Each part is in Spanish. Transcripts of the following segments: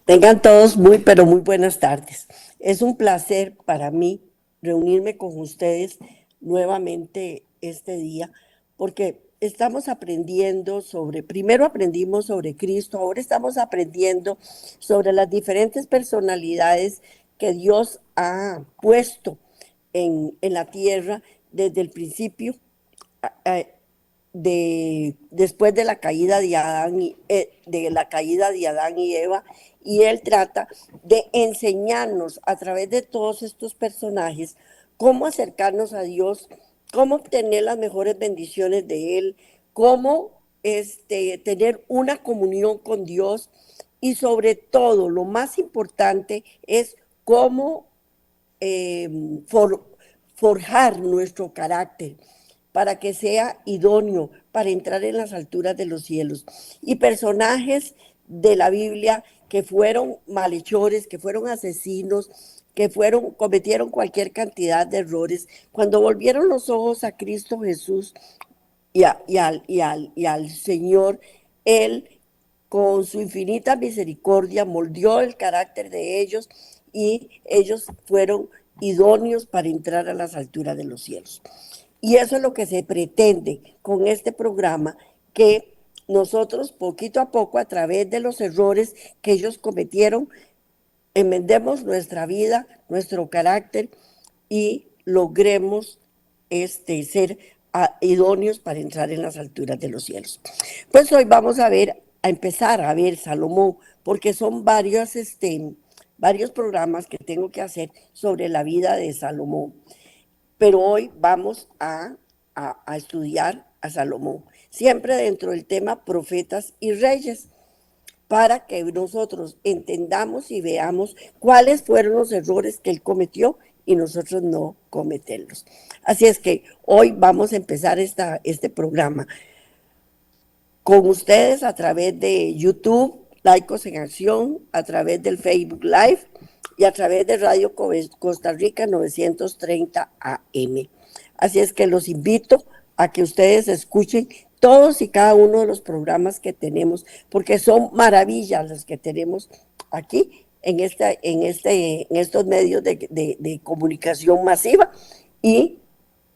Tengan todos muy, pero muy buenas tardes. Es un placer para mí reunirme con ustedes nuevamente este día, porque estamos aprendiendo primero aprendimos sobre Cristo, ahora estamos aprendiendo sobre las diferentes personalidades que Dios ha puesto en la tierra desde el principio, después de la caída de Adán y Eva, y él trata de enseñarnos a través de todos estos personajes cómo acercarnos a Dios, cómo obtener las mejores bendiciones de él, cómo tener una comunión con Dios, y sobre todo lo más importante es cómo eh, for, forjar nuestro carácter para que sea idóneo para entrar en las alturas de los cielos. Y personajes de la Biblia que fueron malhechores, que fueron asesinos, cometieron cualquier cantidad de errores, cuando volvieron los ojos a Cristo Jesús y al Señor, Él con su infinita misericordia moldeó el carácter de ellos, y ellos fueron idóneos para entrar a las alturas de los cielos. Y eso es lo que se pretende con este programa, que nosotros poquito a poco, a través de los errores que ellos cometieron, enmendemos nuestra vida, nuestro carácter, y logremos ser idóneos para entrar en las alturas de los cielos. Pues hoy vamos a empezar a ver Salomón, porque son varios programas que tengo que hacer sobre la vida de Salomón. Pero hoy vamos a estudiar a Salomón, siempre dentro del tema profetas y reyes, para que nosotros entendamos y veamos cuáles fueron los errores que él cometió y nosotros no cometerlos. Así es que hoy vamos a empezar este programa con ustedes a través de YouTube, Laicos en Acción, a través del Facebook Live y a través de Radio Costa Rica 930 AM. Así es que los invito a que ustedes escuchen todos y cada uno de los programas que tenemos, porque son maravillas los que tenemos aquí en estos medios de comunicación masiva, y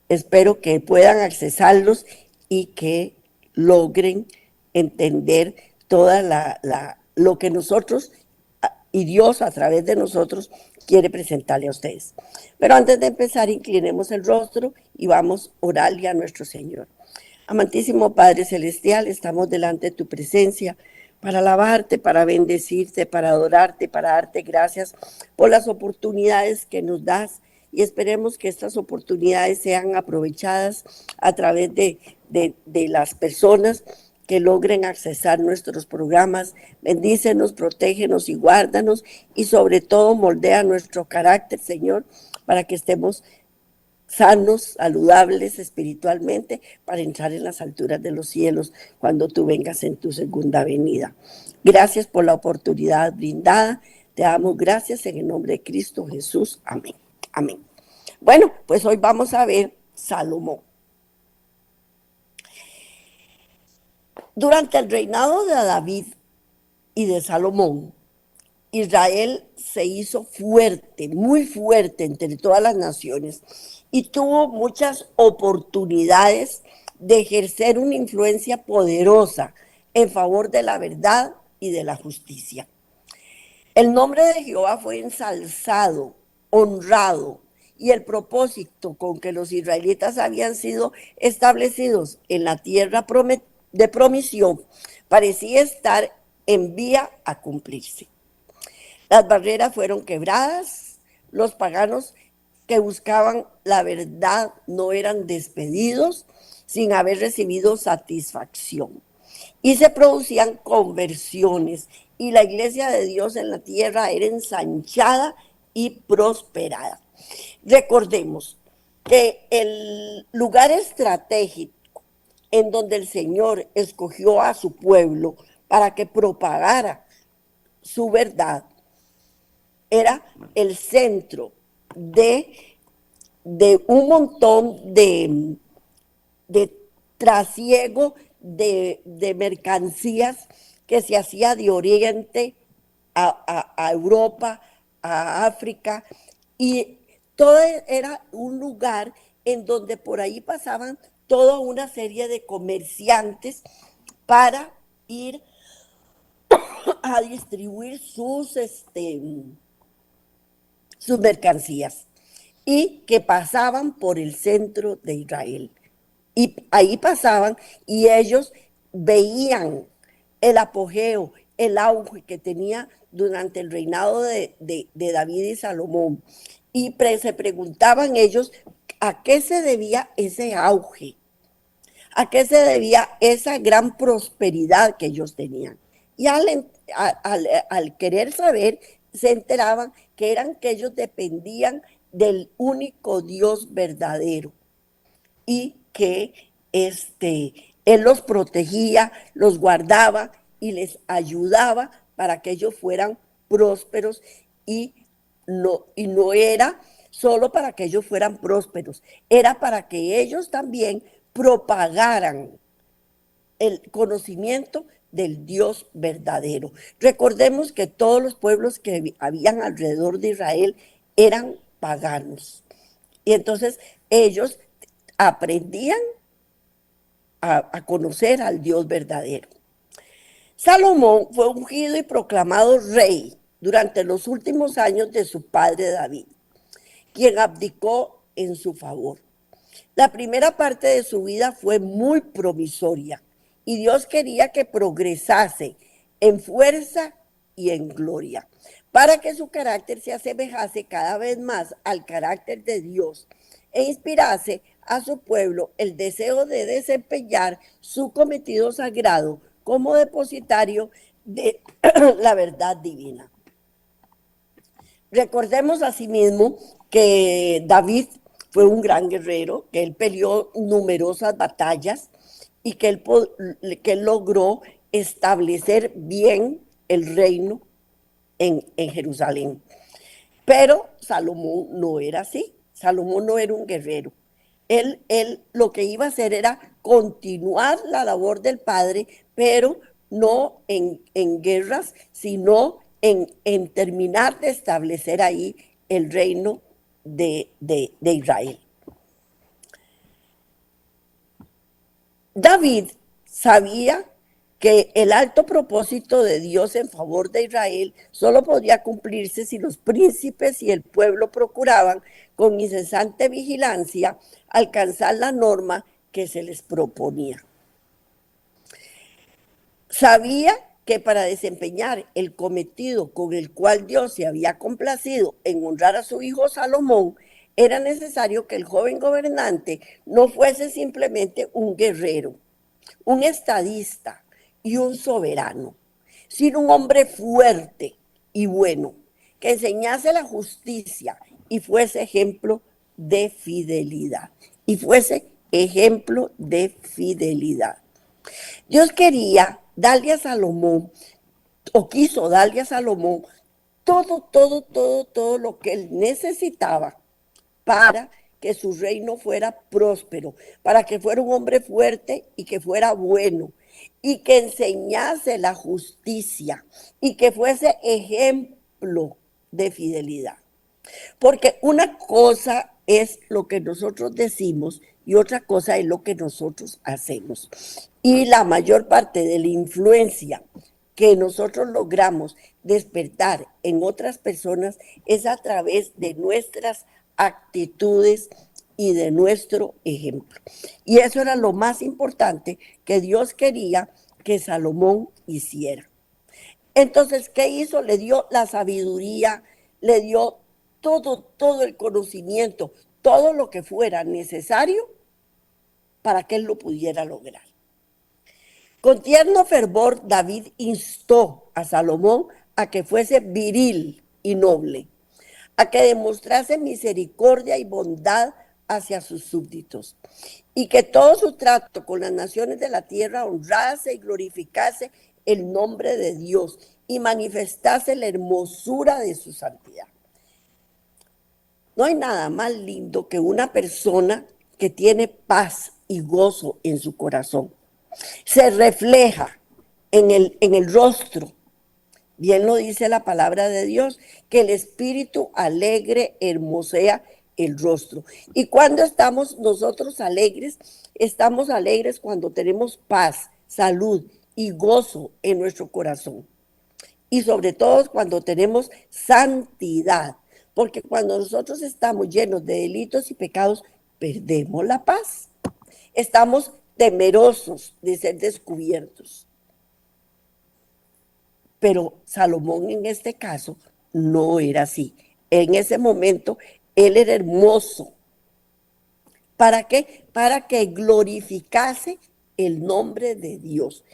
espero que puedan accesarlos y que logren entender lo que nosotros y Dios a través de nosotros quiere presentarle a ustedes. Pero antes de empezar, inclinemos el rostro y vamos a orarle a nuestro Señor. Amantísimo Padre Celestial, estamos delante de tu presencia para alabarte, para bendecirte, para adorarte, para darte gracias por las oportunidades que nos das, y esperemos que estas oportunidades sean aprovechadas a través de las personas que logren accesar nuestros programas. Bendícenos, protégenos y guárdanos, y sobre todo moldea nuestro carácter, Señor, para que estemos sanos, saludables espiritualmente, para entrar en las alturas de los cielos cuando tú vengas en tu segunda venida. Gracias por la oportunidad brindada. Te damos gracias en el nombre de Cristo Jesús. Amén. Amén. Bueno, pues hoy vamos a ver Salomón. Durante el reinado de David y de Salomón, Israel se hizo fuerte, muy fuerte entre todas las naciones y tuvo muchas oportunidades de ejercer una influencia poderosa en favor de la verdad y de la justicia. El nombre de Jehová fue ensalzado, honrado, y el propósito con que los israelitas habían sido establecidos en la tierra de promisión parecía estar en vía a cumplirse. Las barreras fueron quebradas, los paganos que buscaban la verdad no eran despedidos sin haber recibido satisfacción. Y se producían conversiones y la iglesia de Dios en la tierra era ensanchada y prosperada. Recordemos que el lugar estratégico en donde el Señor escogió a su pueblo para que propagara su verdad era el centro de un montón de trasiego de mercancías que se hacía de Oriente a Europa, a África, y todo era un lugar en donde por ahí pasaban toda una serie de comerciantes para ir a distribuir sus mercancías y que pasaban por el centro de Israel. Y ahí pasaban y ellos veían el apogeo, el auge que tenía durante el reinado de David y Salomón. Y se preguntaban ellos a qué se debía ese auge, a qué se debía esa gran prosperidad que ellos tenían. Y al querer saber, se enteraban que eran que ellos dependían del único Dios verdadero y que él los protegía, los guardaba y les ayudaba para que ellos fueran prósperos y no era solo para que ellos fueran prósperos, era para que ellos también propagaran el conocimiento del Dios verdadero. Recordemos que todos los pueblos que habían alrededor de Israel eran paganos. Y entonces ellos aprendían a conocer al Dios verdadero. Salomón fue ungido y proclamado rey durante los últimos años de su padre David, quien abdicó en su favor. La primera parte de su vida fue muy promisoria y Dios quería que progresase en fuerza y en gloria, para que su carácter se asemejase cada vez más al carácter de Dios e inspirase a su pueblo el deseo de desempeñar su cometido sagrado como depositario de la verdad divina. Recordemos asimismo que David fue un gran guerrero, que él peleó numerosas batallas y que él logró establecer bien el reino en Jerusalén. Pero Salomón no era así. Salomón no era un guerrero. Él lo que iba a hacer era continuar la labor del padre, pero no en guerras, sino en terminar de establecer ahí el reino de Israel. David sabía que el alto propósito de Dios en favor de Israel solo podía cumplirse si los príncipes y el pueblo procuraban con incesante vigilancia alcanzar la norma que se les proponía. Sabía que para desempeñar el cometido con el cual Dios se había complacido en honrar a su hijo Salomón, era necesario que el joven gobernante no fuese simplemente un guerrero, un estadista y un soberano, sino un hombre fuerte y bueno, que enseñase la justicia y fuese ejemplo de fidelidad. Y fuese ejemplo de fidelidad. Dios quería darle a Salomón, o quiso darle a Salomón, todo lo que él necesitaba para que su reino fuera próspero, para que fuera un hombre fuerte y que fuera bueno, y que enseñase la justicia y que fuese ejemplo de fidelidad. Porque una cosa es lo que nosotros decimos y otra cosa es lo que nosotros hacemos. Y la mayor parte de la influencia que nosotros logramos despertar en otras personas es a través de nuestras actitudes y de nuestro ejemplo. Y eso era lo más importante que Dios quería que Salomón hiciera. Entonces, ¿qué hizo? Le dio la sabiduría, le dio todo el conocimiento, todo lo que fuera necesario para que él lo pudiera lograr. Con tierno fervor, David instó a Salomón a que fuese viril y noble, a que demostrase misericordia y bondad hacia sus súbditos, y que todo su trato con las naciones de la tierra honrase y glorificase el nombre de Dios y manifestase la hermosura de su santidad. No hay nada más lindo que una persona que tiene paz y gozo en su corazón. Se refleja en el rostro. Bien lo dice la palabra de Dios, que el espíritu alegre hermosea el rostro. Y cuando estamos nosotros alegres, estamos alegres cuando tenemos paz, salud y gozo en nuestro corazón. Y sobre todo cuando tenemos santidad, porque cuando nosotros estamos llenos de delitos y pecados, perdemos la paz. Estamos temerosos de ser descubiertos. Pero Salomón en este caso no era así. En ese momento él era hermoso. ¿Para qué? Para que glorificase el nombre de Dios.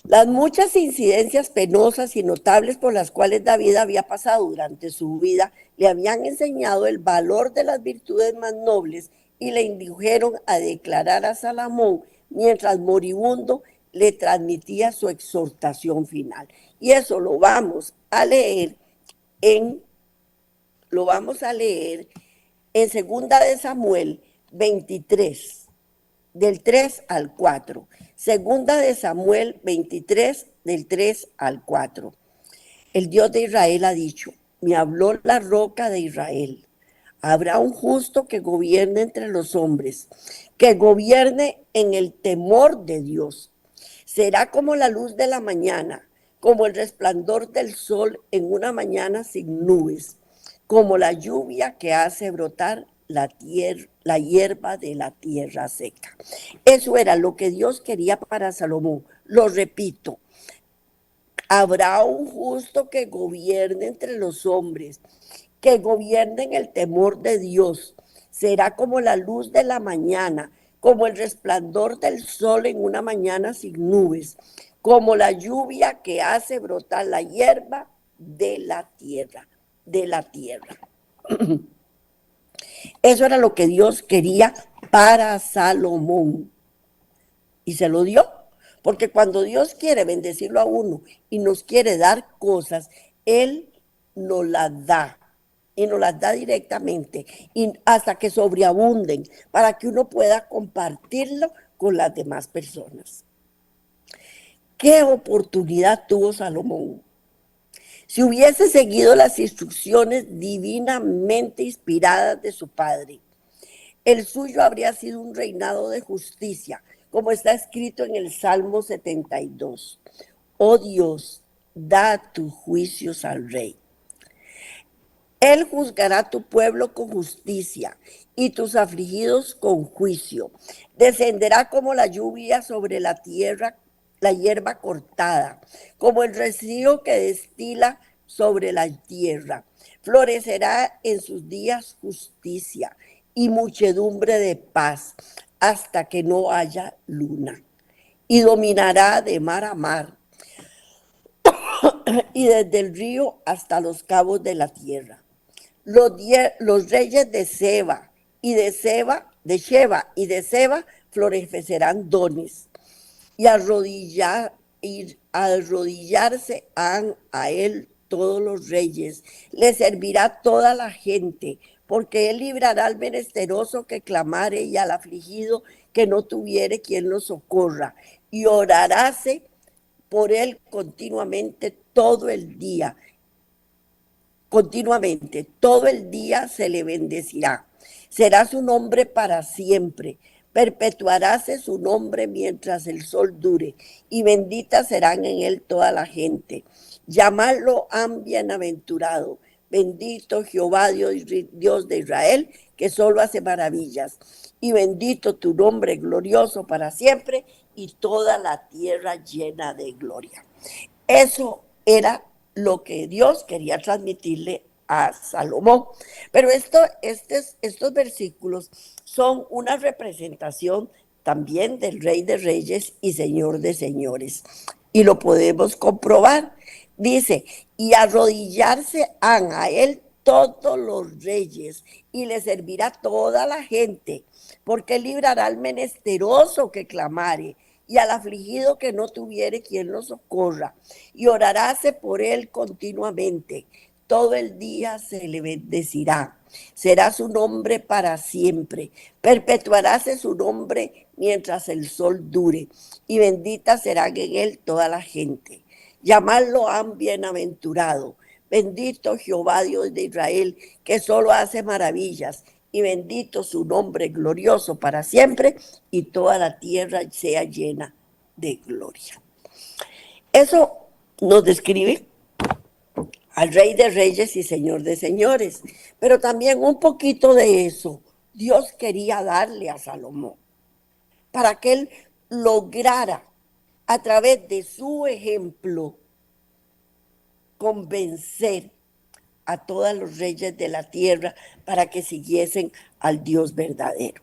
Las muchas incidencias penosas y notables por las cuales David había pasado durante su vida le habían enseñado el valor de las virtudes más nobles y le indujeron a declarar a Salomón, mientras moribundo, le transmitía su exhortación final. Y eso lo vamos a leer en segunda de Samuel 23, del 3 al 4. Segunda de Samuel 23, del 3 al 4. El Dios de Israel ha dicho: me habló la roca de Israel. Habrá un justo que gobierne entre los hombres, que gobierne en el temor de Dios. Será como la luz de la mañana, como el resplandor del sol en una mañana sin nubes, como la lluvia que hace brotar la hierba de la tierra seca. Eso era lo que Dios quería para Salomón. Lo repito, habrá un justo que gobierne entre los hombres, que gobierne en el temor de Dios. Será como la luz de la mañana, como el resplandor del sol en una mañana sin nubes, como la lluvia que hace brotar la hierba de la tierra, Eso era lo que Dios quería para Salomón. Y se lo dio. Porque cuando Dios quiere bendecirlo a uno y nos quiere dar cosas, Él nos las da. Y nos las da directamente. Y hasta que sobreabunden, para que uno pueda compartirlo con las demás personas. ¿Qué oportunidad tuvo Salomón? Si hubiese seguido las instrucciones divinamente inspiradas de su padre, el suyo habría sido un reinado de justicia, como está escrito en el Salmo 72. Oh Dios, da tus juicios al rey. Él juzgará a tu pueblo con justicia y tus afligidos con juicio. Descenderá como la lluvia sobre la tierra, la hierba cortada, como el rocío que destila sobre la tierra. Florecerá en sus días justicia y muchedumbre de paz, hasta que no haya luna. Y dominará de mar a mar, y desde el río hasta los cabos de la tierra. Los reyes de Sheba y de Seba florecerán dones, y arrodillarse han a él todos los reyes. Le servirá toda la gente, porque él librará al menesteroso que clamare y al afligido que no tuviere quien lo socorra, y oraráse por él continuamente, todo el día se le bendecirá. Será su nombre para siempre. Perpetuaráse su nombre mientras el sol dure, y benditas serán en él toda la gente. Llamadlo han bienaventurado. Bendito Jehová, Dios de Israel, que solo hace maravillas. Y bendito tu nombre glorioso para siempre, y toda la tierra llena de gloria. Eso era lo que Dios quería transmitirle a Salomón. Pero estos versículos son una representación también del Rey de Reyes y Señor de Señores. Y lo podemos comprobar. Dice, y arrodillarse han a él todos los reyes, y le servirá toda la gente, porque librará al menesteroso que clamare, y al afligido que no tuviere quien lo socorra, y oraráse por él continuamente. Todo el día se le bendecirá. Será su nombre para siempre. Perpetuaráse su nombre mientras el sol dure, y bendita serán en él toda la gente. Llamadlo han bienaventurado. Bendito Jehová, Dios de Israel, que solo hace maravillas, y bendito su nombre glorioso para siempre, y toda la tierra sea llena de gloria. Eso nos describe al Rey de Reyes y Señor de Señores, pero también un poquito de eso Dios quería darle a Salomón, para que él lograra a través de su ejemplo convencer a todos los reyes de la tierra para que siguiesen al Dios verdadero.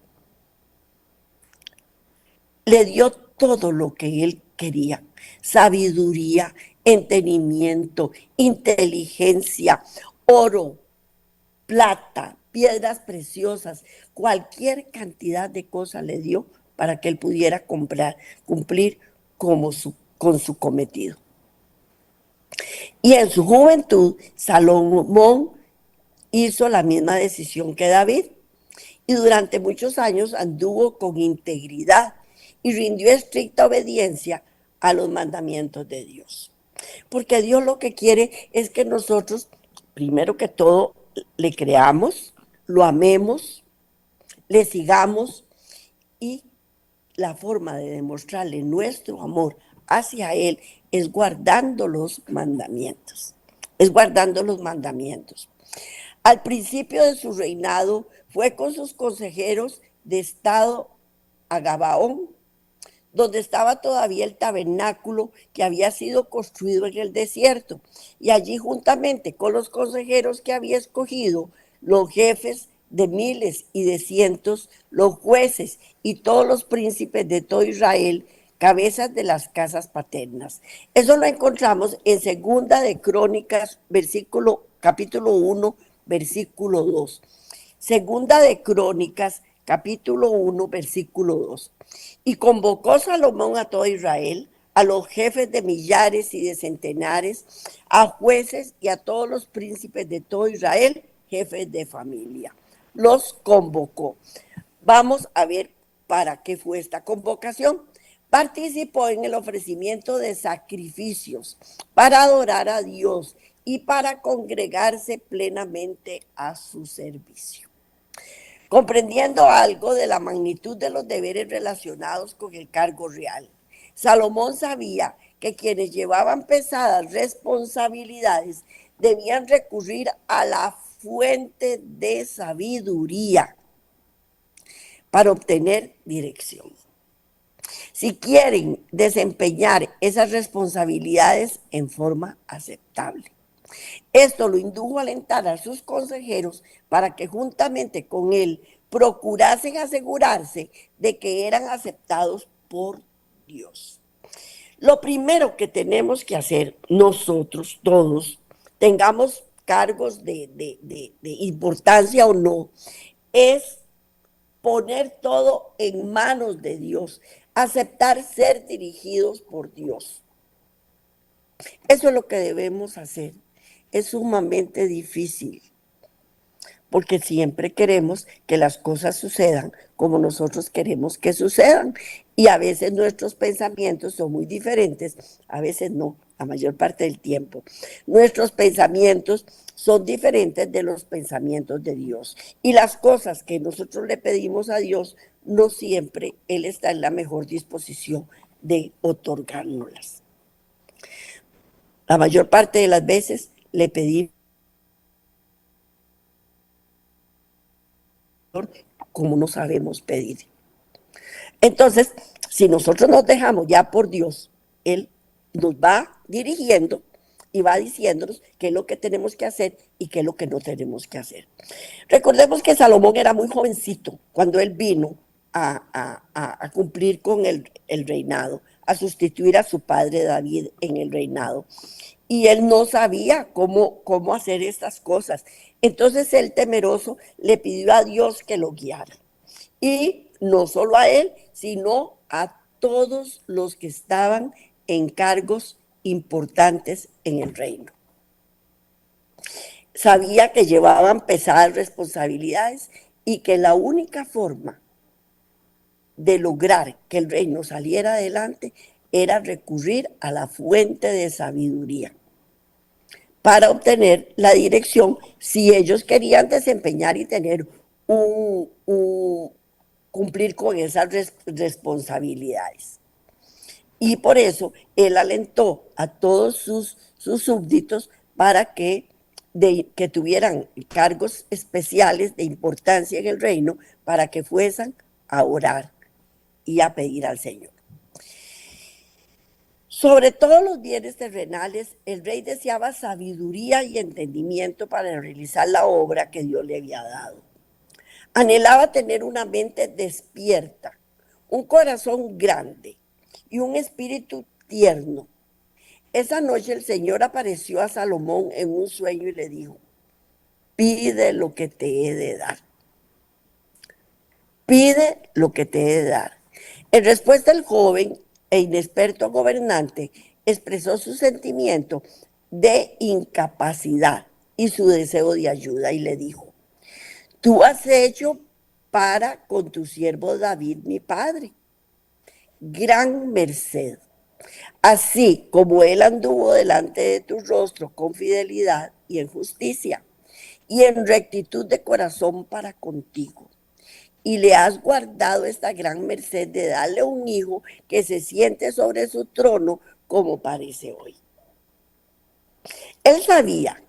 Le dio todo lo que él quería: sabiduría, entendimiento, inteligencia, oro, plata, piedras preciosas, cualquier cantidad de cosas le dio para que él pudiera cumplir con su cometido. Y en su juventud, Salomón hizo la misma decisión que David, y durante muchos años anduvo con integridad y rindió estricta obediencia a los mandamientos de Dios. Porque Dios lo que quiere es que nosotros, primero que todo, le creamos, lo amemos, le sigamos, y la forma de demostrarle nuestro amor hacia Él es guardando los mandamientos. Es guardando los mandamientos. Al principio de su reinado fue con sus consejeros de estado a Gabaón, donde estaba todavía el tabernáculo que había sido construido en el desierto, y allí juntamente con los consejeros que había escogido, los jefes de miles y de cientos, los jueces y todos los príncipes de todo Israel, cabezas de las casas paternas. Eso lo encontramos en Segunda de Crónicas, capítulo 1, versículo 2. Segunda de Crónicas, capítulo 1, versículo 2. Y convocó Salomón a todo Israel, a los jefes de millares y de centenares, a jueces y a todos los príncipes de todo Israel, jefes de familia. Los convocó. Vamos a ver para qué fue esta convocación. Participó en el ofrecimiento de sacrificios para adorar a Dios y para congregarse plenamente a su servicio. Comprendiendo algo de la magnitud de los deberes relacionados con el cargo real, Salomón sabía que quienes llevaban pesadas responsabilidades debían recurrir a la fuente de sabiduría para obtener dirección. Si quieren desempeñar esas responsabilidades en forma aceptable. Esto lo indujo a alentar a sus consejeros para que juntamente con él procurasen asegurarse de que eran aceptados por Dios. Lo primero que tenemos que hacer nosotros todos, tengamos cargos de importancia o no, es poner todo en manos de Dios, aceptar ser dirigidos por Dios. Eso es lo que debemos hacer. Es sumamente difícil, porque siempre queremos que las cosas sucedan como nosotros queremos que sucedan. Y a veces nuestros pensamientos son muy diferentes, a veces no, la mayor parte del tiempo. Nuestros pensamientos son diferentes de los pensamientos de Dios. Y las cosas que nosotros le pedimos a Dios, no siempre Él está en la mejor disposición de otorgárnoslas. La mayor parte de las veces le pedimos como no sabemos pedir. Entonces, si nosotros nos dejamos ya por Dios, Él nos va dirigiendo y va diciéndonos qué es lo que tenemos que hacer y qué es lo que no tenemos que hacer. Recordemos que Salomón era muy jovencito cuando él vino a cumplir con el reinado, a sustituir a su padre David en el reinado. Y él no sabía cómo hacer estas cosas. Entonces él temeroso le pidió a Dios que lo guiara. Y no solo a él, sino a todos los que estaban en cargos importantes en el reino. Sabía que llevaban pesadas responsabilidades y que la única forma de lograr que el reino saliera adelante era recurrir a la fuente de sabiduría para obtener la dirección si ellos querían desempeñar y tener cumplir con esas responsabilidades. Y por eso él alentó a todos sus súbditos para que tuvieran cargos especiales de importancia en el reino, para que fuesen a orar y a pedir al Señor. Sobre todos los bienes terrenales, el rey deseaba sabiduría y entendimiento para realizar la obra que Dios le había dado. Anhelaba tener una mente despierta, un corazón grande y un espíritu tierno. Esa noche el Señor apareció a Salomón en un sueño y le dijo: pide lo que te he de dar. Pide lo que te he de dar. En respuesta, el joven e inexperto gobernante expresó su sentimiento de incapacidad y su deseo de ayuda y le dijo: tú has hecho para con tu siervo David, mi padre, gran merced, así como él anduvo delante de tu rostro con fidelidad y en justicia y en rectitud de corazón para contigo. Y le has guardado esta gran merced de darle un hijo que se siente sobre su trono como parece hoy. Él sabía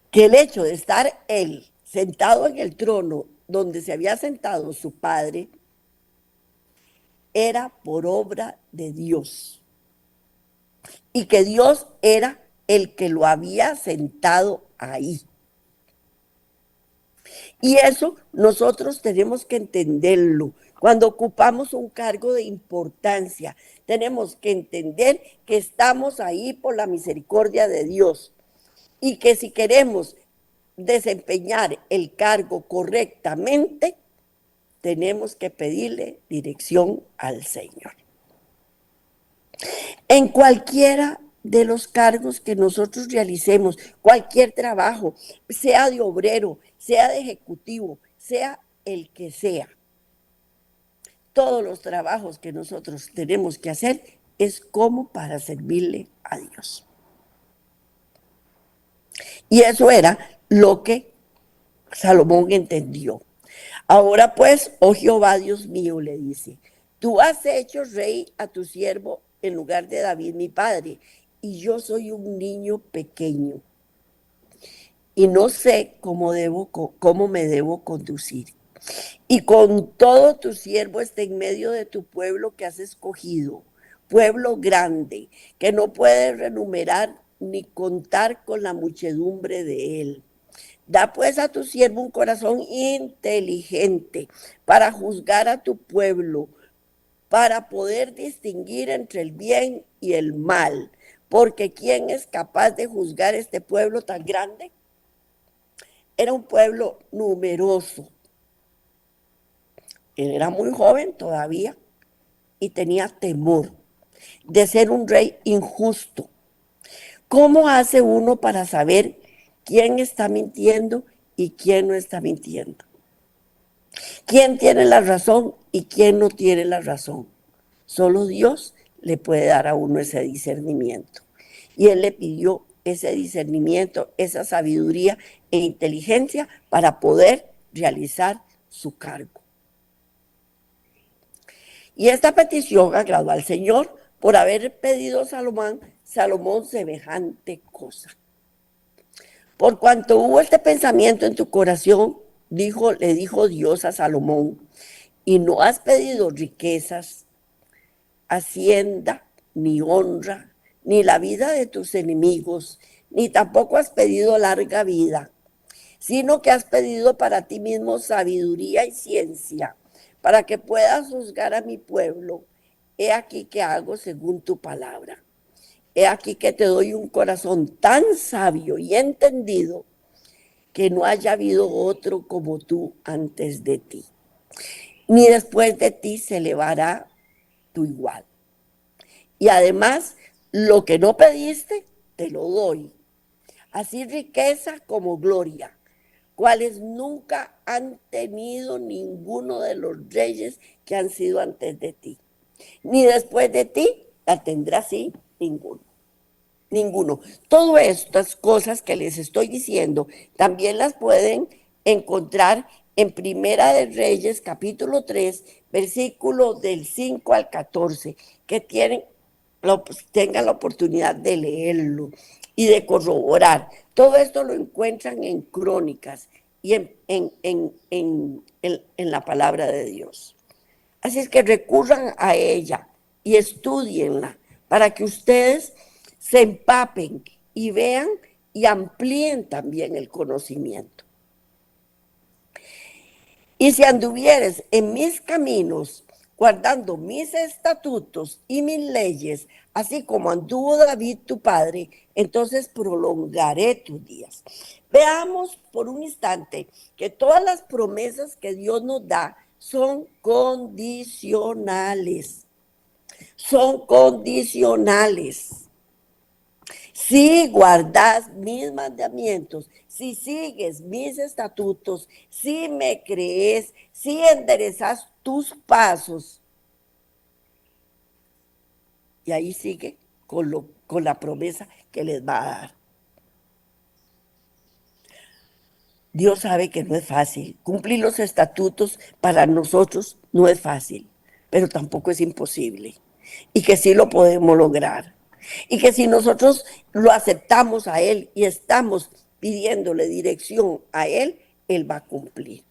que el hecho de estar él sentado en el trono donde se había sentado su padre era por obra de Dios, y que Dios era el que lo había sentado ahí. Y eso nosotros tenemos que entenderlo. Cuando ocupamos un cargo de importancia, tenemos que entender que estamos ahí por la misericordia de Dios y que si queremos desempeñar el cargo correctamente, tenemos que pedirle dirección al Señor. En cualquiera de los cargos que nosotros realicemos, cualquier trabajo, sea de obrero, sea de ejecutivo, sea el que sea, todos los trabajos que nosotros tenemos que hacer es como para servirle a Dios. Y eso era lo que Salomón entendió. Ahora pues, oh Jehová Dios mío, le dice, tú has hecho rey a tu siervo en lugar de David mi padre, y yo soy un niño pequeño y no sé cómo me debo conducir. Y con todo tu siervo está en medio de tu pueblo que has escogido, pueblo grande, que no puedes renumerar ni contar con la muchedumbre de él. Da pues a tu siervo un corazón inteligente para juzgar a tu pueblo, para poder distinguir entre el bien y el mal. Porque ¿quién es capaz de juzgar este pueblo tan grande? Era un pueblo numeroso. Él era muy joven todavía y tenía temor de ser un rey injusto. ¿Cómo hace uno para saber quién está mintiendo y quién no está mintiendo. ¿Quién tiene la razón y quién no tiene la razón? Solo Dios le puede dar a uno ese discernimiento. Y Él le pidió ese discernimiento, esa sabiduría e inteligencia para poder realizar su cargo. Y esta petición agradó al Señor por haber pedido a Salomón semejante cosa. Por cuanto hubo este pensamiento en tu corazón, le dijo Dios a Salomón, y no has pedido riquezas, hacienda, ni honra, ni la vida de tus enemigos, ni tampoco has pedido larga vida, sino que has pedido para ti mismo sabiduría y ciencia, para que puedas juzgar a mi pueblo. He aquí que hago según tu palabra. He aquí que te doy un corazón tan sabio y entendido que no haya habido otro como tú antes de ti, ni después de ti se elevará tu igual. Y además, lo que no pediste, te lo doy. Así riqueza como gloria, cuales nunca han tenido ninguno de los reyes que han sido antes de ti. Ni después de ti la tendrá así ninguno. Ninguno. Todas estas cosas que les estoy diciendo también las pueden encontrar en Primera de Reyes, capítulo 3, versículo del 5 al 14, que tengan la oportunidad de leerlo y de corroborar. Todo esto lo encuentran en Crónicas y en la palabra de Dios. Así es que recurran a ella y estudienla para que ustedes se empapen y vean y amplíen también el conocimiento. Y si anduvieres en mis caminos, guardando mis estatutos y mis leyes, así como anduvo David tu padre, entonces prolongaré tus días. Veamos por un instante que todas las promesas que Dios nos da son condicionales. Son condicionales. Si guardas mis mandamientos, si sigues mis estatutos, si me crees, si enderezas tus pasos. Y ahí sigue con la promesa que les va a dar. Dios sabe que no es fácil. Cumplir los estatutos para nosotros no es fácil, pero tampoco es imposible. Y que sí lo podemos lograr. Y que si nosotros lo aceptamos a Él y estamos pidiéndole dirección a Él, Él va a cumplir.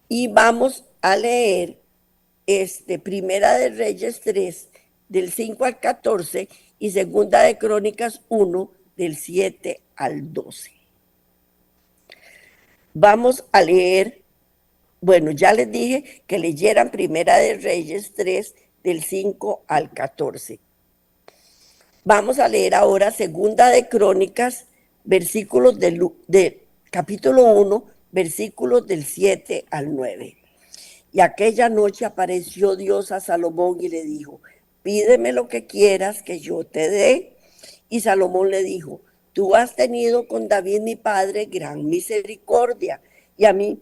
Y vamos a leer Primera de Reyes 3, del 5 al 14, y Segunda de Crónicas 1, del 7 al 12. Vamos a leer, bueno, ya les dije que leyeran Primera de Reyes 3, del 5 al 14. Vamos a leer ahora Segunda de Crónicas, versículos de capítulo 1, versículos del 7 al 9. Y aquella noche apareció Dios a Salomón y le dijo, pídeme lo que quieras que yo te dé. Y Salomón le dijo, tú has tenido con David mi padre gran misericordia, y a mí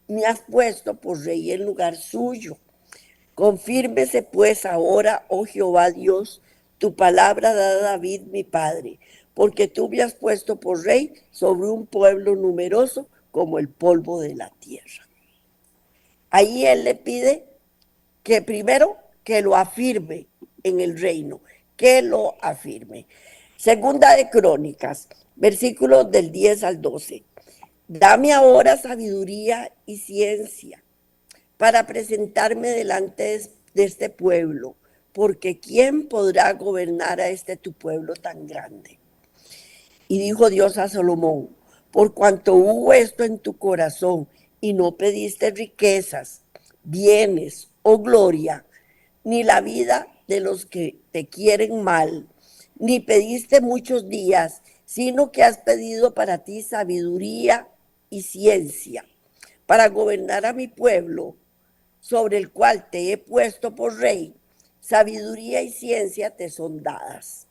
me has puesto por rey en lugar suyo. Confírmese pues ahora, oh Jehová Dios, tu palabra dada a David mi padre, porque tú me has puesto por rey sobre un pueblo numeroso como el polvo de la tierra. Ahí él le pide que primero que lo afirme en el reino, que lo afirme. Segunda de Crónicas, versículos del 10 al 12. Dame ahora sabiduría y ciencia para presentarme delante de este pueblo, porque ¿quién podrá gobernar a este tu pueblo tan grande? Y dijo Dios a Salomón, por cuanto hubo esto en tu corazón y no pediste riquezas, bienes o gloria, ni la vida de los que te quieren mal, ni pediste muchos días, sino que has pedido para ti sabiduría y ciencia, para gobernar a mi pueblo, sobre el cual te he puesto por rey, sabiduría y ciencia te son dadas.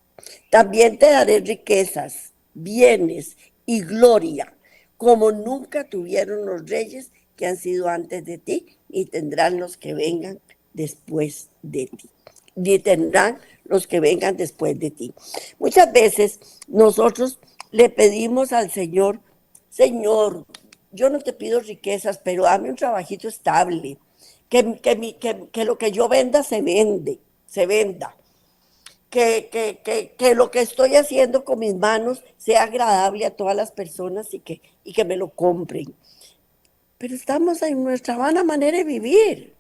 También te daré riquezas, bienes y gloria, como nunca tuvieron los reyes que han sido antes de ti, y tendrán los que vengan después de ti. Ni tendrán los que vengan después de ti. Muchas veces nosotros le pedimos al Señor, Señor, yo no te pido riquezas, pero dame un trabajito estable, que lo que yo venda se venda, que lo que estoy haciendo con mis manos sea agradable a todas las personas y que me lo compren. Pero estamos en nuestra vana manera de vivir.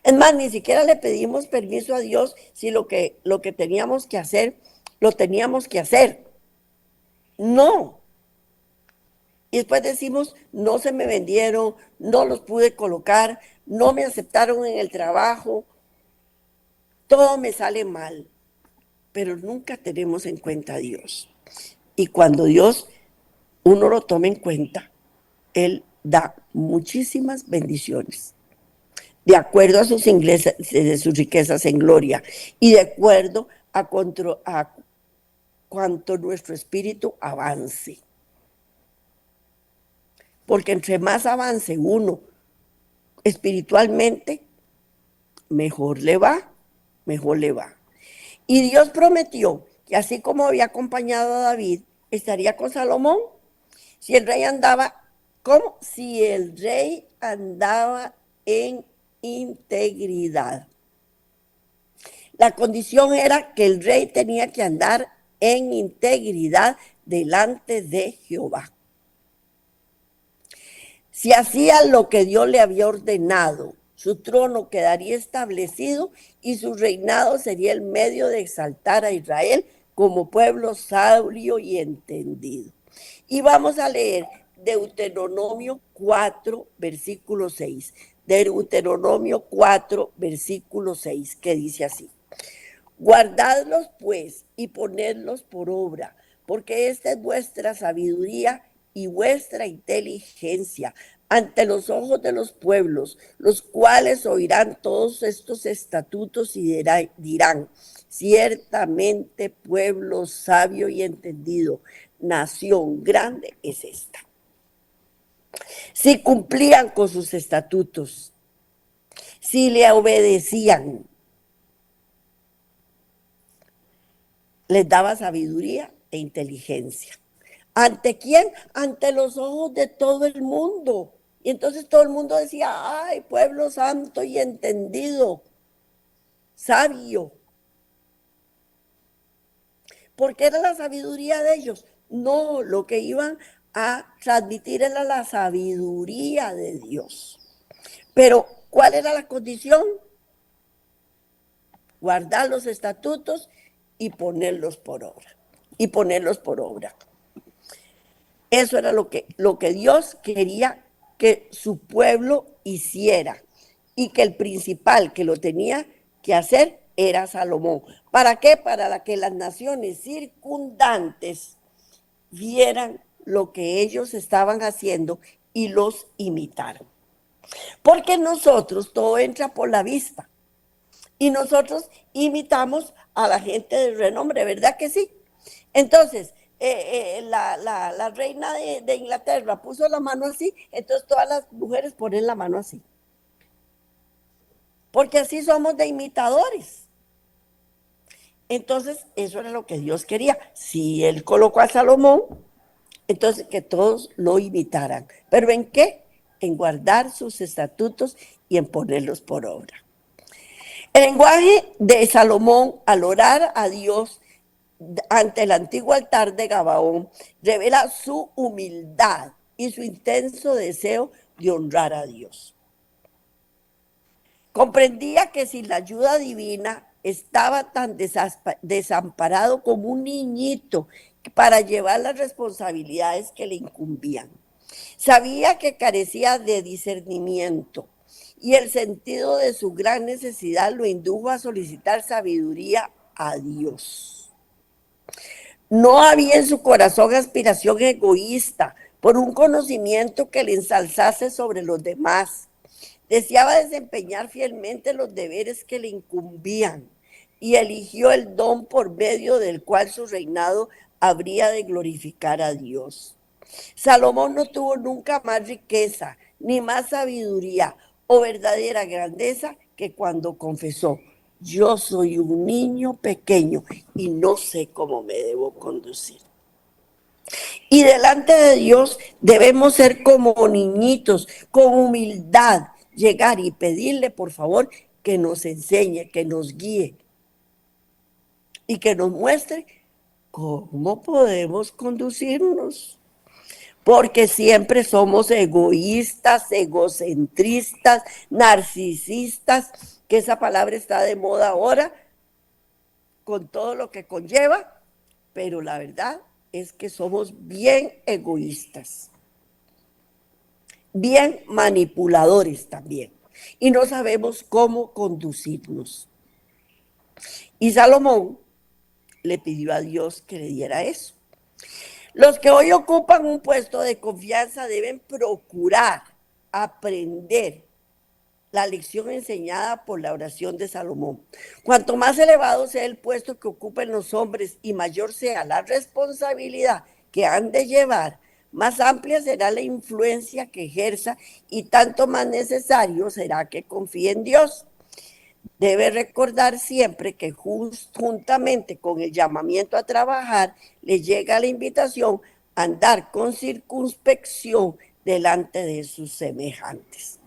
Es más, ni siquiera le pedimos permiso a Dios si lo que teníamos que hacer, lo teníamos que hacer. No. Y después decimos, no se me vendieron, no los pude colocar, no me aceptaron en el trabajo, todo me sale mal. Pero nunca tenemos en cuenta a Dios. Y cuando Dios uno lo toma en cuenta, Él da muchísimas bendiciones, de acuerdo a sus riquezas en gloria y de acuerdo a cuanto nuestro espíritu avance. Porque entre más avance uno espiritualmente, mejor le va, mejor le va. Y Dios prometió que así como había acompañado a David, estaría con Salomón. Si el rey andaba, ¿cómo? Si el rey andaba en integridad. La condición era que el rey tenía que andar en integridad delante de Jehová. Si hacía lo que Dios le había ordenado, su trono quedaría establecido y su reinado sería el medio de exaltar a Israel como pueblo sabio y entendido. Y vamos a leer Deuteronomio 4, versículo 6. Deuteronomio 4, versículo 6, que dice así: guardadlos pues y ponedlos por obra, porque esta es vuestra sabiduría y vuestra inteligencia ante los ojos de los pueblos, los cuales oirán todos estos estatutos y dirán, ciertamente pueblo sabio y entendido, nación grande es esta. Si cumplían con sus estatutos, si le obedecían, les daba sabiduría e inteligencia. ¿Ante quién? Ante los ojos de todo el mundo. Y entonces todo el mundo decía, ay, pueblo santo y entendido, sabio. ¿Por qué era la sabiduría de ellos? No, lo que iban a transmitir era la sabiduría de Dios. Pero, ¿cuál era la condición? Guardar los estatutos y ponerlos por obra. Y ponerlos por obra. Eso era lo que Dios quería que su pueblo hiciera. Y que el principal que lo tenía que hacer era Salomón. ¿Para qué? Para que las naciones circundantes vieran lo que ellos estaban haciendo y los imitaran. Porque nosotros, todo entra por la vista. Y nosotros imitamos a la gente de renombre, ¿verdad que sí? Entonces, la reina de Inglaterra puso la mano así, entonces todas las mujeres ponen la mano así. Porque así somos de imitadores. Entonces, eso era lo que Dios quería. Si Él colocó a Salomón, entonces que todos lo imitaran. ¿Pero en qué? En guardar sus estatutos y en ponerlos por obra. El lenguaje de Salomón al orar a Dios ante el antiguo altar de Gabaón revela su humildad y su intenso deseo de honrar a Dios. Comprendía que sin la ayuda divina estaba tan desamparado como un niñito para llevar las responsabilidades que le incumbían. Sabía que carecía de discernimiento y el sentido de su gran necesidad lo indujo a solicitar sabiduría a Dios. No había en su corazón aspiración egoísta por un conocimiento que le ensalzase sobre los demás. Deseaba desempeñar fielmente los deberes que le incumbían y eligió el don por medio del cual su reinado habría de glorificar a Dios. Salomón no tuvo nunca más riqueza, ni más sabiduría o verdadera grandeza que cuando confesó: yo soy un niño pequeño y no sé cómo me debo conducir. Y delante de Dios debemos ser como niñitos, con humildad, llegar y pedirle, por favor, que nos enseñe, que nos guíe y que nos muestre cómo podemos conducirnos. Porque siempre somos egoístas, egocentristas, narcisistas, que esa palabra está de moda ahora, con todo lo que conlleva, pero la verdad es que somos bien egoístas, bien manipuladores también, y no sabemos cómo conducirnos. Y Salomón le pidió a Dios que le diera eso. Los que hoy ocupan un puesto de confianza deben procurar aprender la lección enseñada por la oración de Salomón. Cuanto más elevado sea el puesto que ocupen los hombres y mayor sea la responsabilidad que han de llevar, más amplia será la influencia que ejerza y tanto más necesario será que confíe en Dios. Debe recordar siempre que juntamente con el llamamiento a trabajar le llega la invitación a andar con circunspección delante de sus semejantes.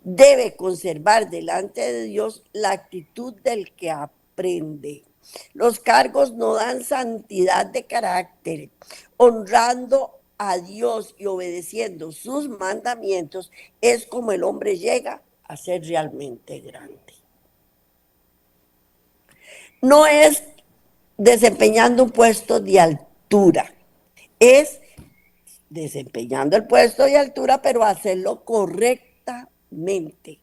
Debe conservar delante de Dios la actitud del que aprende. Los cargos no dan santidad de carácter. Honrando a Dios y obedeciendo sus mandamientos es como el hombre llega a ser realmente grande. No es desempeñando un puesto de altura, es desempeñando el puesto de altura, pero hacerlo correctamente.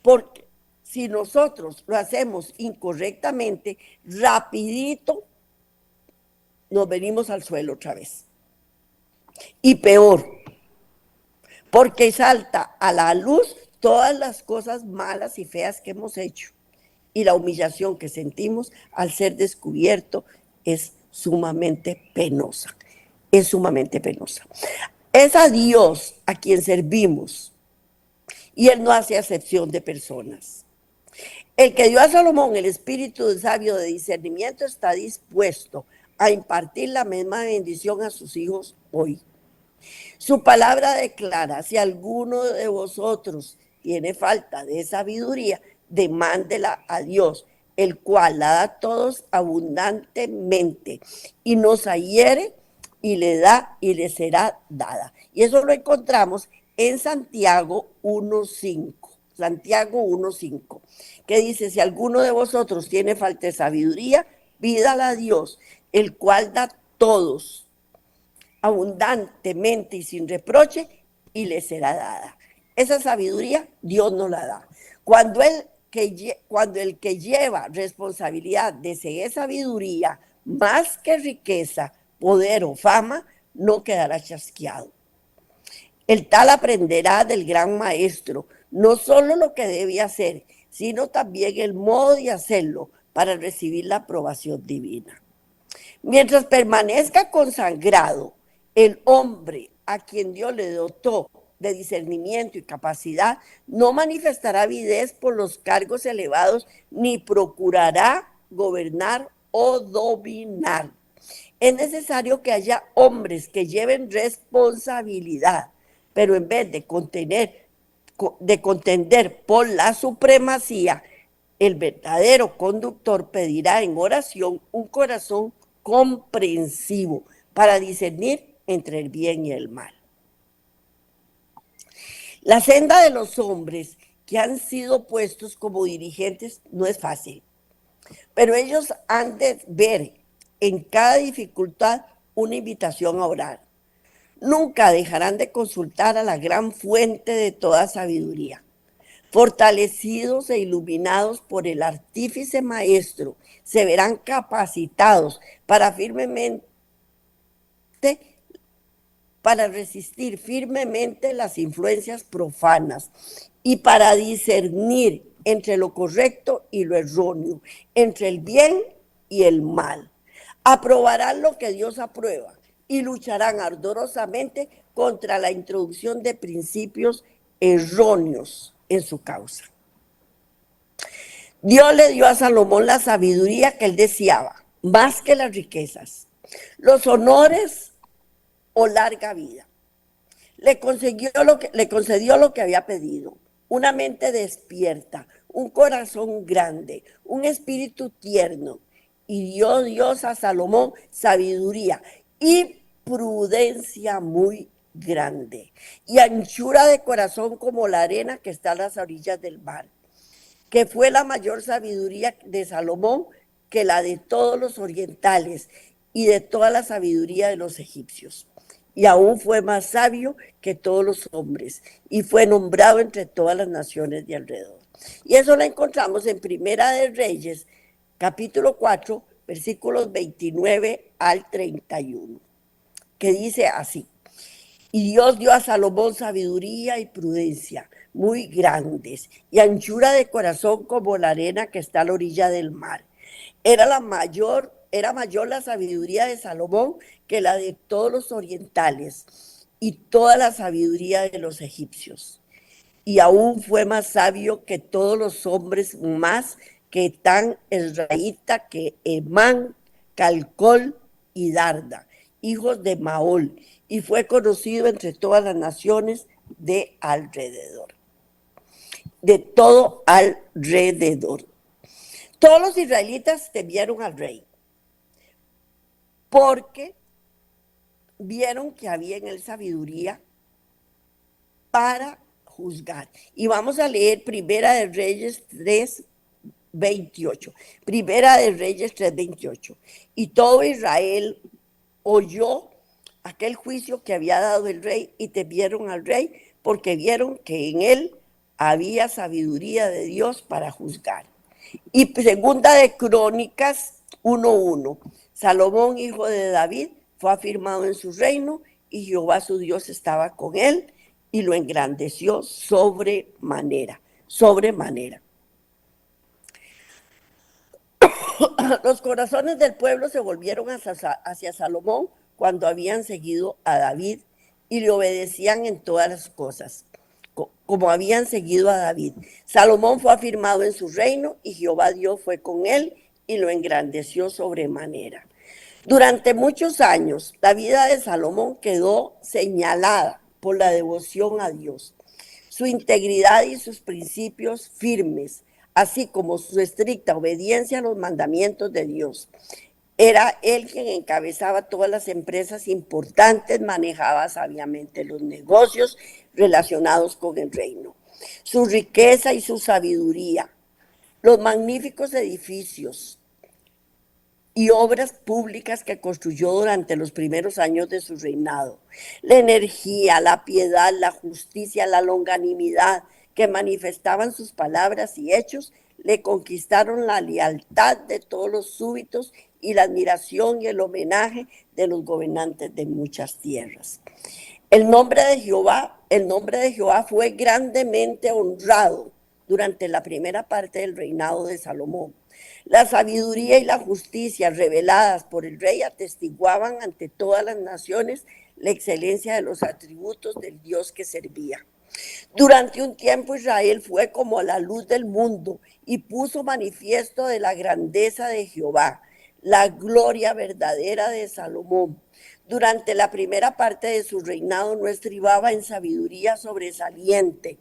Porque si nosotros lo hacemos incorrectamente, rapidito nos venimos al suelo otra vez. Y peor, porque salta a la luz todas las cosas malas y feas que hemos hecho. Y la humillación que sentimos al ser descubierto es sumamente penosa. Es sumamente penosa. Es a Dios a quien servimos y Él no hace acepción de personas. El que dio a Salomón el espíritu de sabio de discernimiento está dispuesto a impartir la misma bendición a sus hijos hoy. Su palabra declara: si alguno de vosotros tiene falta de sabiduría, demándela a Dios, el cual la da a todos abundantemente y nos adhiere y le da y le será dada. Y eso lo encontramos en Santiago 1.5. Santiago 1.5, que dice: si alguno de vosotros tiene falta de sabiduría, pídala a Dios, el cual da a todos abundantemente y sin reproche, y le será dada. Esa sabiduría Dios nos la da. Cuando el que lleva responsabilidad desee sabiduría más que riqueza, poder o fama, no quedará chasqueado. El tal aprenderá del gran maestro, no solo lo que debe hacer, sino también el modo de hacerlo para recibir la aprobación divina. Mientras permanezca consagrado el hombre a quien Dios le dotó de discernimiento y capacidad, no manifestará avidez por los cargos elevados ni procurará gobernar o dominar. Es necesario que haya hombres que lleven responsabilidad, pero en vez de contender por la supremacía, el verdadero conductor pedirá en oración un corazón comprensivo para discernir entre el bien y el mal. La senda de los hombres que han sido puestos como dirigentes no es fácil, pero ellos han de ver en cada dificultad una invitación a orar. Nunca dejarán de consultar a la gran fuente de toda sabiduría. Fortalecidos e iluminados por el artífice maestro, se verán capacitados para resistir firmemente las influencias profanas y para discernir entre lo correcto y lo erróneo, entre el bien y el mal. Aprobarán lo que Dios aprueba y lucharán ardorosamente contra la introducción de principios erróneos en su causa. Dios le dio a Salomón la sabiduría que él deseaba, más que las riquezas, los honores o larga vida. Le concedió lo que había pedido, una mente despierta, un corazón grande, un espíritu tierno. Y dio Dios a Salomón sabiduría y prudencia muy grande, y anchura de corazón como la arena que está a las orillas del mar, que fue la mayor sabiduría de Salomón que la de todos los orientales y de toda la sabiduría de los egipcios. Y aún fue más sabio que todos los hombres, y fue nombrado entre todas las naciones de alrededor. Y eso lo encontramos en Primera de Reyes, capítulo 4, versículos 29 al 31, que dice así: y Dios dio a Salomón sabiduría y prudencia muy grandes, y anchura de corazón como la arena que está a la orilla del mar. Era mayor la sabiduría de Salomón que la de todos los orientales y toda la sabiduría de los egipcios. Y aún fue más sabio que todos los hombres, más que Tan, Esraíta, que Emán, Calcol y Darda, hijos de Maol, y fue conocido entre todas las naciones de alrededor. De todo alrededor. Todos los israelitas temieron al rey, porque vieron que había en él sabiduría para juzgar. Y vamos a leer Primera de Reyes 3:28. Primera de Reyes 3:28. Y todo Israel oyó aquel juicio que había dado el rey, y temieron al rey, porque vieron que en él había sabiduría de Dios para juzgar. Y segunda de Crónicas 1:1. Salomón, hijo de David, fue afirmado en su reino, y Jehová su Dios estaba con él, y lo engrandeció sobremanera. Los corazones del pueblo se volvieron hacia Salomón cuando habían seguido a David, y le obedecían en todas las cosas, como habían seguido a David. Salomón fue afirmado en su reino, y Jehová Dios fue con él y lo engrandeció sobremanera. Durante muchos años, la vida de Salomón quedó señalada por la devoción a Dios, su integridad y sus principios firmes, así como su estricta obediencia a los mandamientos de Dios. Era él quien encabezaba todas las empresas importantes, manejaba sabiamente los negocios relacionados con el reino. Su riqueza y su sabiduría, los magníficos edificios y obras públicas que construyó durante los primeros años de su reinado, la energía, la piedad, la justicia, la longanimidad que manifestaban sus palabras y hechos, le conquistaron la lealtad de todos los súbditos y la admiración y el homenaje de los gobernantes de muchas tierras. El nombre de Jehová fue grandemente honrado durante la primera parte del reinado de Salomón. La sabiduría y la justicia reveladas por el rey atestiguaban ante todas las naciones la excelencia de los atributos del Dios que servía. Durante un tiempo Israel fue como la luz del mundo, y puso manifiesto de la grandeza de Jehová, la gloria verdadera de Salomón. Durante la primera parte de su reinado no estribaba en sabiduría sobresaliente,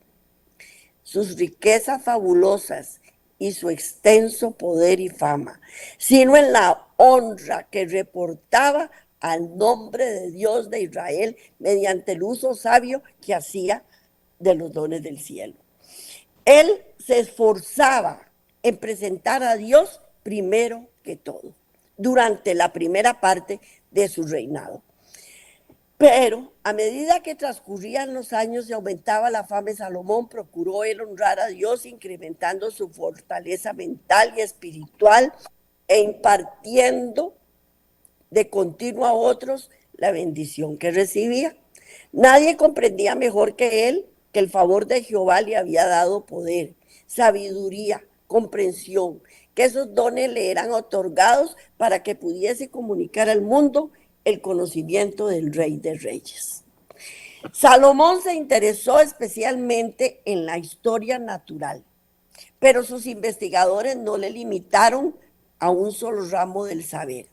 sus riquezas fabulosas y su extenso poder y fama, sino en la honra que reportaba al nombre de Dios de Israel mediante el uso sabio que hacía de los dones del cielo. Él se esforzaba en presentar a Dios primero que todo, durante la primera parte de su reinado. Pero a medida que transcurrían los años y aumentaba la fama de Salomón, procuró él honrar a Dios, incrementando su fortaleza mental y espiritual, e impartiendo de continuo a otros la bendición que recibía. Nadie comprendía mejor que él que el favor de Jehová le había dado poder, sabiduría, comprensión, que esos dones le eran otorgados para que pudiese comunicar al mundo el conocimiento del Rey de Reyes. Salomón se interesó especialmente en la historia natural, pero sus investigadores no le limitaron a un solo ramo del saber.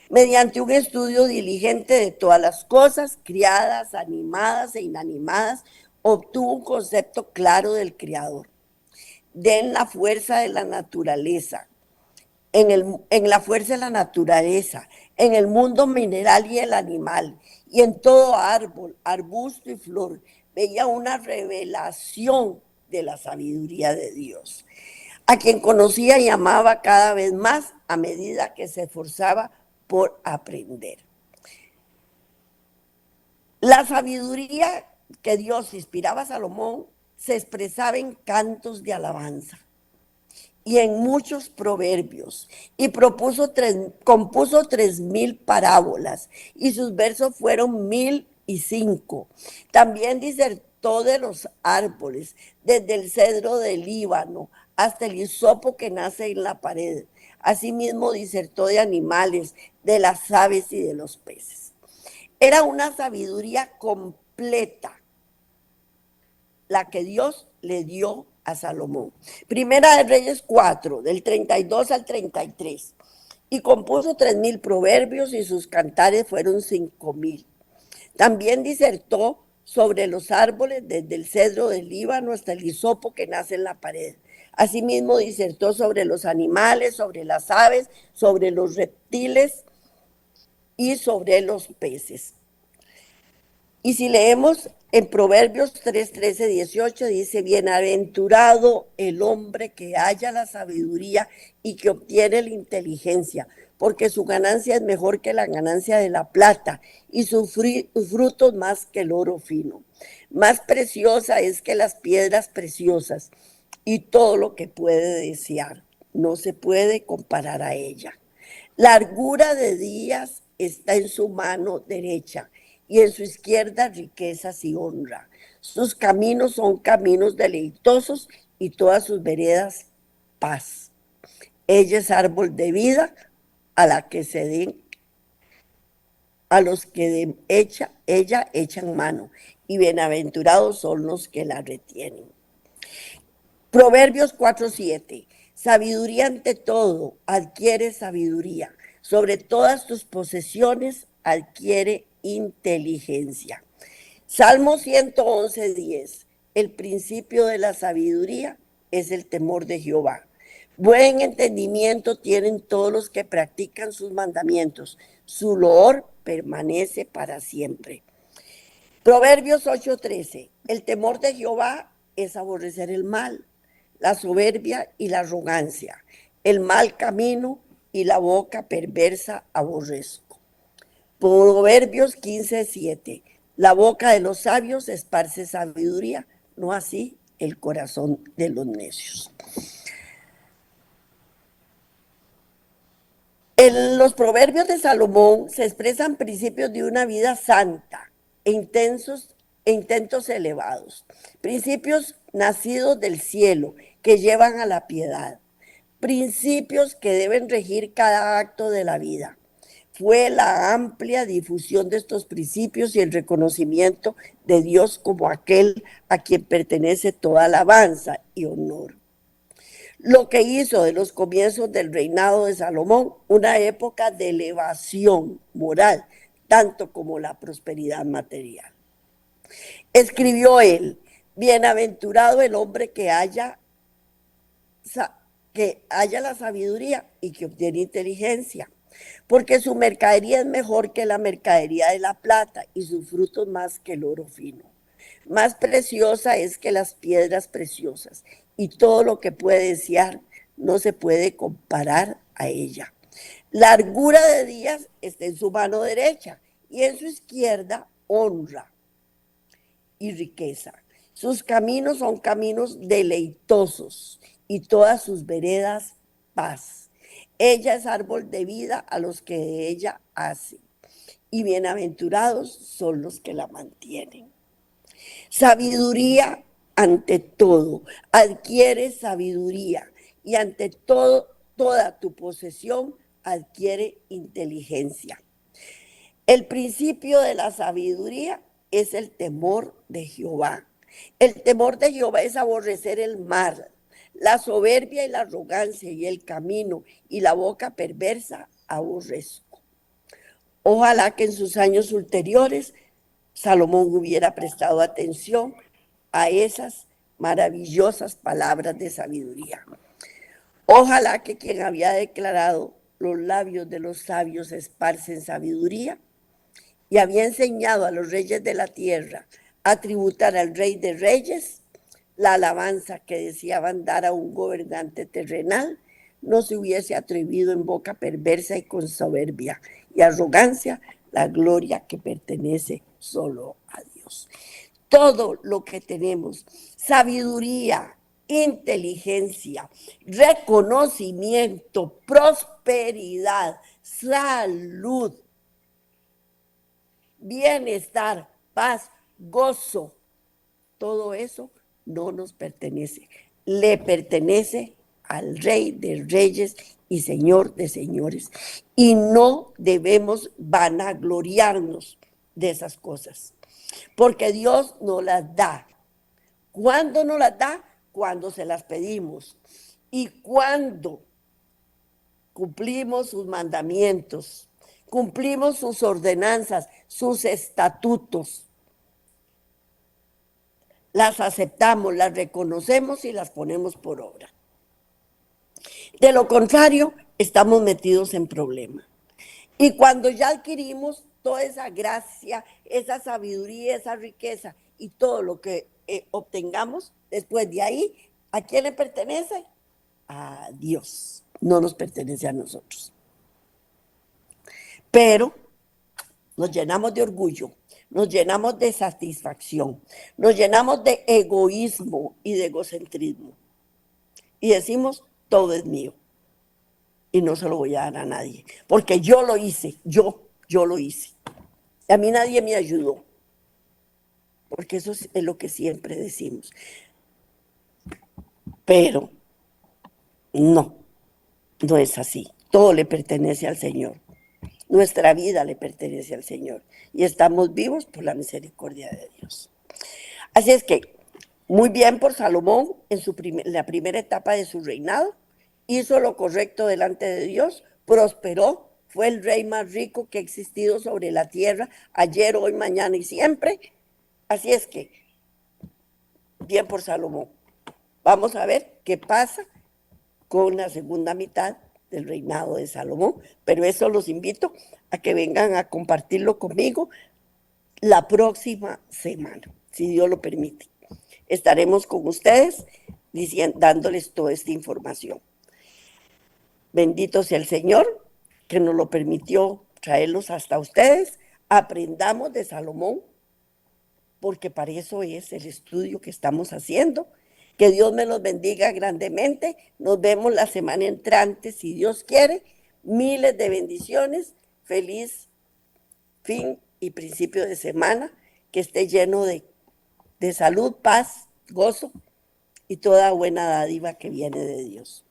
Mediante un estudio diligente de todas las cosas, criadas, animadas e inanimadas, obtuvo un concepto claro del Creador, de la fuerza de la naturaleza, en la fuerza de la naturaleza, en el mundo mineral y el animal, y en todo árbol, arbusto y flor, veía una revelación de la sabiduría de Dios, a quien conocía y amaba cada vez más a medida que se esforzaba por aprender. La sabiduría que Dios inspiraba a Salomón se expresaba en cantos de alabanza y en muchos proverbios, y compuso 3000 parábolas, y sus versos fueron 1005. También disertó de los árboles, desde el cedro del Líbano hasta el hisopo que nace en la pared. Asimismo disertó de animales, de las aves y de los peces. Era una sabiduría completa la que Dios le dio a Salomón. Primera de Reyes 4, del 32 al 33. Y compuso 3000 proverbios y sus cantares fueron 5000. También disertó sobre los árboles, desde el cedro del Líbano hasta el hisopo que nace en la pared. Asimismo disertó sobre los animales, sobre las aves, sobre los reptiles y sobre los peces. Y si leemos en Proverbios 3, 13, 18, dice, bienaventurado el hombre que halla la sabiduría y que obtiene la inteligencia, porque su ganancia es mejor que la ganancia de la plata y sus frutos más que el oro fino. Más preciosa es que las piedras preciosas y todo lo que puede desear. No se puede comparar a ella. Largura de días está en su mano derecha y en su izquierda riquezas y honra. Sus caminos son caminos deleitosos y todas sus veredas paz. Ella es árbol de vida a la que se den, a los que ella echan mano, y bienaventurados son los que la retienen. Proverbios 4:7. Sabiduría ante todo, adquiere sabiduría. Sobre todas tus posesiones, adquiere inteligencia. Salmo 111:10. El principio de la sabiduría es el temor de Jehová. Buen entendimiento tienen todos los que practican sus mandamientos. Su loor permanece para siempre. Proverbios 8:13. El temor de Jehová es aborrecer el mal, la soberbia y la arrogancia, el mal camino y la boca perversa aborrezco. Proverbios 15:7. La boca de los sabios esparce sabiduría, no así el corazón de los necios. En los proverbios de Salomón se expresan principios de una vida santa e intentos elevados, principios nacidos del cielo que llevan a la piedad, principios que deben regir cada acto de la vida. Fue la amplia difusión de estos principios y el reconocimiento de Dios como aquel a quien pertenece toda alabanza y honor. Lo que hizo de los comienzos del reinado de Salomón una época de elevación moral, tanto como la prosperidad material. Escribió él, bienaventurado el hombre que haya la sabiduría y que obtiene inteligencia, porque su mercadería es mejor que la mercadería de la plata y sus frutos más que el oro fino. Más preciosa es que las piedras preciosas y todo lo que puede desear no se puede comparar a ella. Largura de días está en su mano derecha y en su izquierda honra y riqueza. Sus caminos son caminos deleitosos y todas sus veredas paz. Ella es árbol de vida a los que de ella hacen, y bienaventurados son los que la mantienen. Sabiduría ante todo, adquiere sabiduría, y ante todo, toda tu posesión adquiere inteligencia. El principio de la sabiduría es el temor de Jehová. El temor de Jehová es aborrecer el mal, la soberbia y la arrogancia y el camino y la boca perversa aborrezco. Ojalá que en sus años ulteriores Salomón hubiera prestado atención a esas maravillosas palabras de sabiduría. Ojalá que quien había declarado los labios de los sabios esparcen sabiduría y había enseñado a los reyes de la tierra a tributar al Rey de Reyes la alabanza que deseaban dar a un gobernante terrenal, no se hubiese atrevido en boca perversa y con soberbia y arrogancia la gloria que pertenece solo a Dios. Todo lo que tenemos, sabiduría, inteligencia, reconocimiento, prosperidad, salud, bienestar, paz, gozo, todo eso no nos pertenece, le pertenece al Rey de Reyes y Señor de Señores. Y no debemos vanagloriarnos de esas cosas, porque Dios nos las da. ¿Cuándo nos las da? Cuando se las pedimos. Y cuando cumplimos sus mandamientos, cumplimos sus ordenanzas, sus estatutos, las aceptamos, las reconocemos y las ponemos por obra. De lo contrario, estamos metidos en problemas. Y cuando ya adquirimos toda esa gracia, esa sabiduría, esa riqueza y todo lo que obtengamos, después de ahí, ¿a quién le pertenece? A Dios, no nos pertenece a nosotros. Pero nos llenamos de orgullo, nos llenamos de satisfacción, nos llenamos de egoísmo y de egocentrismo. Y decimos, todo es mío. Y no se lo voy a dar a nadie, porque yo lo hice, yo lo hice. A mí nadie me ayudó, porque eso es lo que siempre decimos. Pero no es así. Todo le pertenece al Señor. Nuestra vida le pertenece al Señor. Y estamos vivos por la misericordia de Dios. Así es que, muy bien por Salomón en la primera etapa de su reinado. Hizo lo correcto delante de Dios, prosperó, fue el rey más rico que ha existido sobre la tierra, ayer, hoy, mañana y siempre. Así es que, bien por Salomón. Vamos a ver qué pasa con la segunda mitad del reinado de Salomón, pero eso los invito a que vengan a compartirlo conmigo la próxima semana, si Dios lo permite. Estaremos con ustedes dándoles toda esta información. Bendito sea el Señor que nos lo permitió traerlos hasta ustedes. Aprendamos de Salomón, porque para eso es el estudio que estamos haciendo. Que Dios me los bendiga grandemente. Nos vemos la semana entrante, si Dios quiere. Miles de bendiciones. Feliz fin y principio de semana. Que esté lleno de salud, paz, gozo y toda buena dádiva que viene de Dios.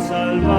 Salva